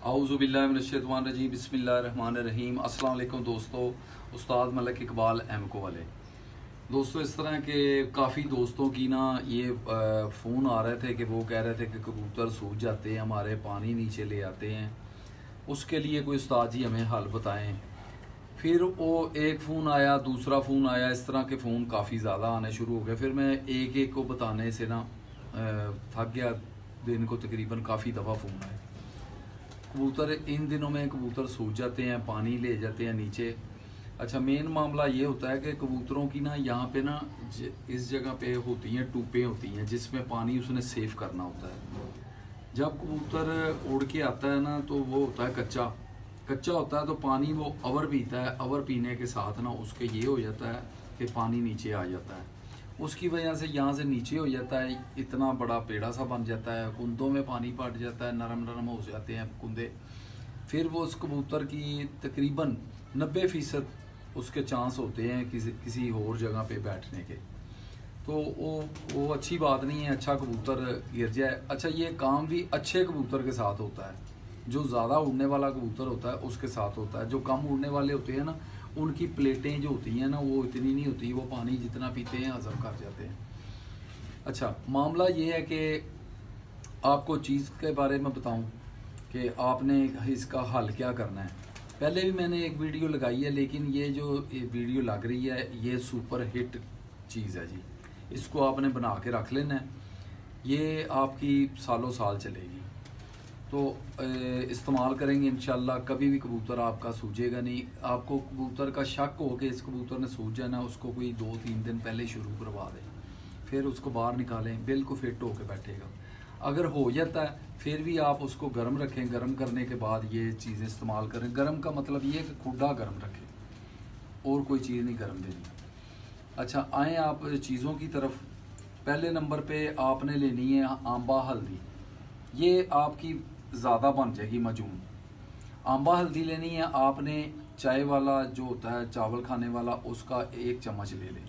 आऊज़ुबिल्लाहिमिनश्शैतानिर्रजीम बिस्मिल्लाहिर्रहमानिर्रहीम। अस्सलाम वालेकुम दोस्तों, उस्ताद मलिक इकबाल एमको वाले दोस्तों। इस तरह के काफ़ी दोस्तों की ना ये फ़ोन आ रहे थे कि वो कह रहे थे कि कबूतर सूख जाते हैं हमारे, पानी नीचे ले आते हैं, उसके लिए कोई उस्ताद जी हमें हल बताएं। फिर वो एक फ़ोन आया, दूसरा फ़ोन आया, इस तरह के फ़ोन काफ़ी ज़्यादा आने शुरू हो गए। फिर मैं एक एक को बताने से ना थक गया। दिन को तकरीबन काफ़ी दफ़ा फ़ोन आए। कबूतर इन दिनों में कबूतर सूख जाते हैं, पानी ले जाते हैं नीचे। अच्छा, मेन मामला ये होता है कि कबूतरों की ना यहाँ पे ना इस जगह पे होती हैं टूपें होती हैं जिसमें पानी उसने सेव करना होता है। जब कबूतर उड़ के आता है ना तो वो होता है कच्चा कच्चा होता है, तो पानी वो अवर पीता है। अवर पीने के साथ ना उसके ये हो जाता है कि पानी नीचे आ जाता है, उसकी वजह से यहाँ से नीचे हो जाता है, इतना बड़ा पेड़ा सा बन जाता है, कुंदों में पानी पड़ जाता है, नरम नरम हो जाते हैं कुंदे। फिर वो उस कबूतर की तकरीबन 90% उसके चांस होते हैं किसी और जगह पे बैठने के। तो वो अच्छी बात नहीं है, अच्छा कबूतर गिर जाए। अच्छा, ये काम भी अच्छे कबूतर के साथ होता है। जो ज़्यादा उड़ने वाला कबूतर होता है उसके साथ होता है। जो कम उड़ने वाले होते हैं ना, उनकी प्लेटें जो होती हैं ना वो इतनी नहीं होती, वो पानी जितना पीते हैं हजम कर जाते हैं। अच्छा, मामला ये है कि आपको चीज़ के बारे में बताऊं कि आपने इसका हल क्या करना है। पहले भी मैंने एक वीडियो लगाई है, लेकिन ये जो वीडियो लग रही है ये सुपर हिट चीज़ है जी। इसको आपने बना के रख लेना है, ये आपकी सालों साल चलेगी। तो इस्तेमाल करेंगे इंशाल्लाह, कभी भी कबूतर आपका सूझेगा नहीं। आपको कबूतर का शक हो कि इस कबूतर ने सूझ जाना, उसको कोई 2-3 दिन पहले शुरू करवा दें, फिर उसको बाहर निकालें, बिल्कुल फिट होकर बैठेगा। अगर हो जाता है फिर भी आप उसको गर्म रखें, गर्म करने के बाद ये चीज़ें इस्तेमाल करें। गर्म का मतलब ये है कि खुदा गर्म रखें और कोई चीज़ नहीं गर्म देनी। अच्छा, आए आप चीज़ों की तरफ। पहले नंबर पे आपने लेनी है आंबा हल्दी। ये आपकी ज़्यादा बन जाएगी मजून। आंबा हल्दी लेनी है आपने, चाय वाला जो होता है चावल खाने वाला, उसका 1 चम्मच ले लें,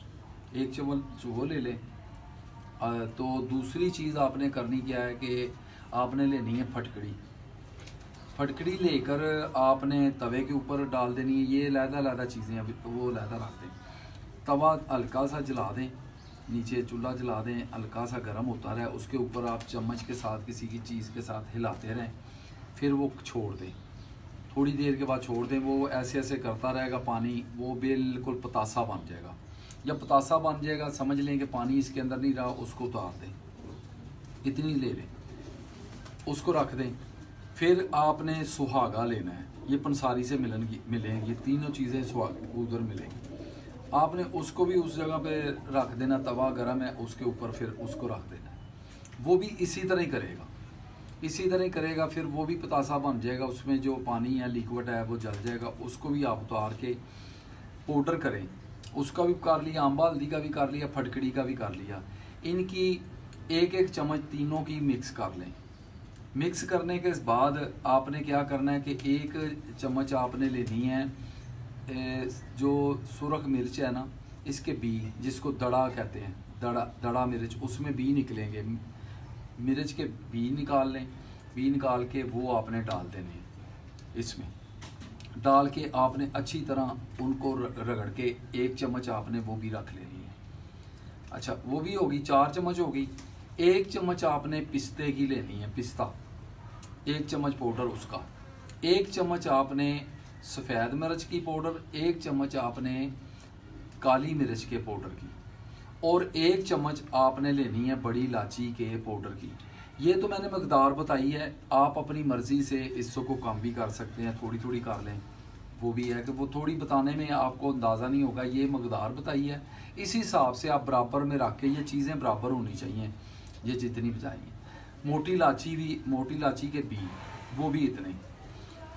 1 चम्मच वो ले लें। तो दूसरी चीज़ आपने करनी क्या है कि आपने लेनी है फटकड़ी। फटकड़ी लेकर आपने तवे के ऊपर डाल देनी है। ये लहदा चीज़ें अभी तो वो लहदा रख दें। तवा हल्का सा जला दें, नीचे चूल्हा जला दें, हल्का सा गर्म होता रहे, उसके ऊपर आप चम्मच के साथ किसी की चीज़ के साथ हिलाते रहें। फिर वो छोड़ दें, थोड़ी देर के बाद छोड़ दें। वो ऐसे ऐसे करता रहेगा, पानी वो बिल्कुल पतासा बन जाएगा। जब पतासा बन जाएगा समझ लें कि पानी इसके अंदर नहीं रहा, उसको उतार दें, इतनी ले लें, उसको रख दें। फिर आपने सुहागा लेना है, ये पंसारी से मिलेंगी तीनों चीज़ें उधर मिलेंगी। आपने उसको भी उस जगह पे रख देना, तवा गर्म है उसके ऊपर फिर उसको रख देना है। वो भी इसी तरह ही करेगा, इसी तरह ही करेगा। फिर वो भी पतासा बन जाएगा, उसमें जो पानी है लिक्विड है वो जल जाएगा। उसको भी आप उतार के पाउडर करें, उसका भी कर लिया, आंबा हल्दी का भी कर लिया, फटकड़ी का भी कर लिया। इनकी 1-1 चम्मच तीनों की मिक्स कर लें। मिक्स करने के बाद आपने क्या करना है कि 1 चम्मच आपने लेनी है जो सुरख मिर्च है ना, इसके बी, जिसको दड़ा कहते हैं, दड़ा मिर्च, उसमें बी निकलेंगे। मिर्च के बी निकाल लें, बी निकाल के वो आपने डाल देने हैं। इसमें डाल के आपने अच्छी तरह उनको रगड़ के 1 चम्मच आपने वो भी रख लेनी है। अच्छा, वो भी होगी, 4 चम्मच होगी। 1 चम्मच आपने पिस्ते की लेनी है, पिस्ता, 1 चम्मच पाउडर उसका। 1 चम्मच आपने सफ़ेद मिर्च की पाउडर, 1 चम्मच आपने काली मिर्च के पाउडर की, और 1 चम्मच आपने लेनी है बड़ी इलायची के पाउडर की। ये तो मैंने मकदार बताई है, आप अपनी मर्ज़ी से इसको कम भी कर सकते हैं, थोड़ी थोड़ी कर लें। वो भी है कि वो थोड़ी बताने में आपको अंदाज़ा नहीं होगा, ये मकदार बताई है, इस हिसाब से आप बराबर में रख के, ये चीज़ें बराबर होनी चाहिए, ये जितनी बताइए। मोटी इलायची के बी, वो भी इतने।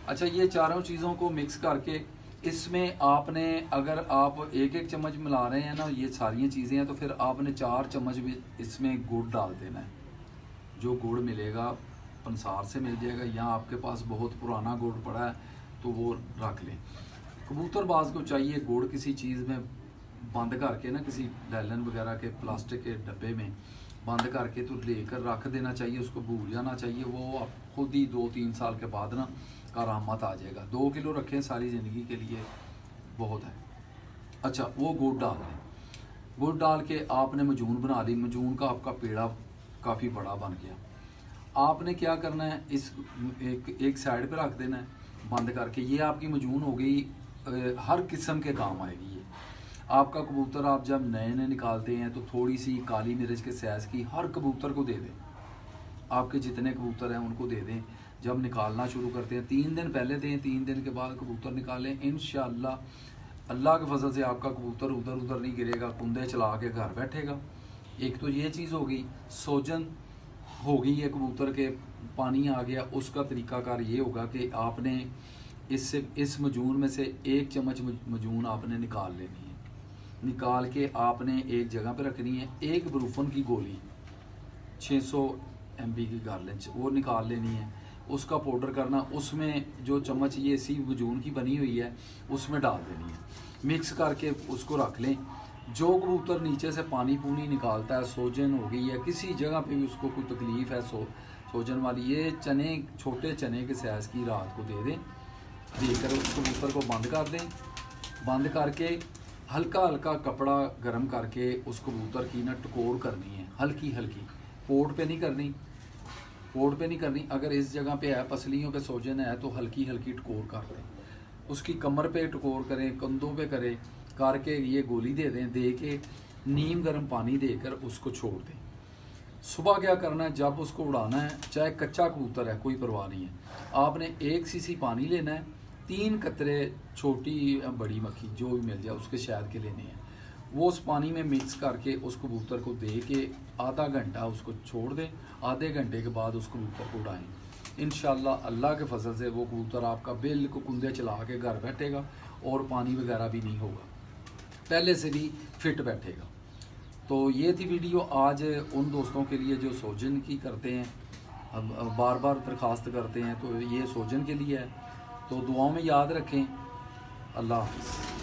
अच्छा, ये चारों चीज़ों को मिक्स करके इसमें आपने, अगर आप 1-1 चम्मच मिला रहे हैं ना, ये सारी चीज़ें हैं, तो फिर आपने 4 चम्मच भी इसमें गुड़ डाल देना है। जो गुड़ मिलेगा पंसार से मिल जाएगा, या आपके पास बहुत पुराना गुड़ पड़ा है तो वो रख लें। कबूतरबाज को चाहिए गुड़ किसी चीज़ में बंद करके ना, किसी डैलन वगैरह के प्लास्टिक के डब्बे में बंद करके तो लेकर रख देना चाहिए, उसको भूल जाना चाहिए। वो खुद ही 2-3 साल के बाद ना करामात आ जाएगा। 2 किलो रखें सारी ज़िंदगी के लिए बहुत है। अच्छा, वो गुड़ डाल दें। गुड़ डाल के आपने मजून बना ली। मजून का आपका पेड़ा काफ़ी बड़ा बन गया। आपने क्या करना है, इस एक साइड पे रख देना है बंद करके। ये आपकी मजून हो गई, हर किस्म के काम आएगी ये। आपका कबूतर आप जब नए नए निकालते हैं तो थोड़ी सी काली मिर्च के सैज़ की हर कबूतर को दे दें। आपके जितने कबूतर हैं उनको दे दें। जब निकालना शुरू करते हैं 3 दिन पहले दें, 3 दिन के बाद कबूतर निकालें। इंशाअल्लाह अल्लाह के फजल से आपका कबूतर उधर उधर नहीं गिरेगा, कुंदे चला के घर बैठेगा। एक तो ये चीज़ हो गई। सोजन हो गई है कबूतर के, पानी आ गया। उसका तरीकाकार ये होगा कि आपने इस मजून में से 1 चम्मच मजून आपने निकाल लेनी है। निकाल के आपने एक जगह पे रखनी है। एक ब्रूफन की गोली 600 MB की कर लें, वो निकाल लेनी है। उसका पाउडर करना, उसमें जो चम्मच ये इसी मजून की बनी हुई है उसमें डाल देनी है। मिक्स करके उसको रख लें। जो कबूतर नीचे से पानी पूनी निकालता है, सोजन हो गई है किसी जगह पे भी उसको कोई तकलीफ़ है सोजन वाली, ये चने, छोटे चने के साइज़ की रात को दे दें। देकर उस कबूतर को बंद कर दें। बंद करके हल्का हल्का कपड़ा गर्म करके उस कबूतर की ना टकोर करनी है, हल्की हल्की। पोट पे नहीं करनी, पोट पे नहीं करनी। अगर इस जगह पे है, पसलियों पे सोजन है, तो हल्की हल्की टकोर कर दें। उसकी कमर पे टकोर करें, कंधों पे करें, करके ये गोली दे दें। दे के नीम गर्म पानी देकर उसको छोड़ दें। सुबह क्या करना है, जब उसको उड़ाना है, चाहे कच्चा कबूतर है कोई परवाह नहीं है, आपने 1 सीसी पानी लेना है। 3 कतरे छोटी बड़ी मक्खी जो भी मिल जाए उसके शहद के लेने हैं। वो उस पानी में मिक्स करके उस कबूतर को दे के आधा घंटा उसको छोड़ दें। आधे घंटे के बाद उस कबूतर को उड़ाएं। इंशाअल्लाह अल्लाह के फजल से वो कबूतर आपका बिल्कुल कुंदे चला के घर बैठेगा और पानी वगैरह भी नहीं होगा, पहले से भी फिट बैठेगा। तो ये थी वीडियो आज उन दोस्तों के लिए जो सोजन की करते हैं, अब बार बार दरख्वास्त करते हैं, तो ये सोजन के लिए है। तो दुआओं में याद रखें। अल्लाह हाफ़िज़।